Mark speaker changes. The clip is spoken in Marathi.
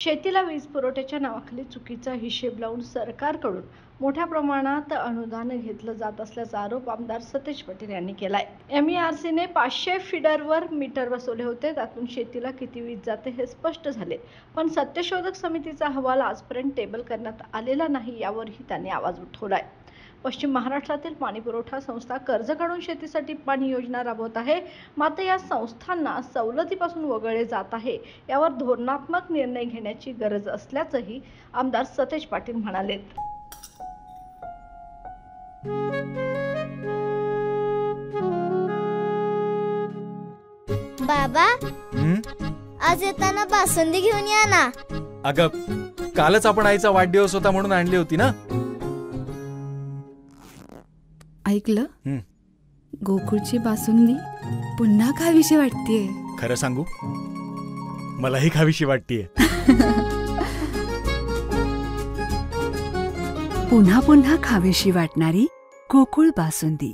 Speaker 1: शेतीला वीज पुरवठ्याच्या नावाखाली चुकीचा हिशेब लावून सरकारकडून मोठ्या प्रमाणात अनुदान घेतलं जात असल्याचा आरोप आमदार सतेज पाटील यांनी केलाय। MERCने 500 फीडरवर मीटर बसवले होते, त्यातून शेतीला किती वीज जाते हे स्पष्ट झाले, पण सत्यशोधक समितीचा अहवाल आजपर्यंत टेबल करण्यात आलेला नाही, यावरही त्यांनी आवाज उठवलाय। पश्चिम महाराष्ट्रातील पाणीपुरवठा संस्था कर्ज काढून शेतीसाठी पाणी योजना राबवत आहे, मात्र या संस्थांना सवलतीपासून वगळले जात आहे। यावर धोरणात्मक निर्णय घेण्याची गरज असल्याचंही आमदार सतेज पाटील म्हणाले।
Speaker 2: बाबा, आज येताना बासुंदी घेऊन या ना।
Speaker 3: अगं, कालच आपण आईचा वाढदिवस होता म्हणून आणली होती ना।
Speaker 4: ऐकलं, गोकुळची बासुंदी पुन्हा खावीशी वाटतेय।
Speaker 3: खरं सांगू, मलाही खावीशी वाटतेय।
Speaker 4: पुन्हा पुन्हा खावीशी वाटणारी गोकुळ बासुंदी।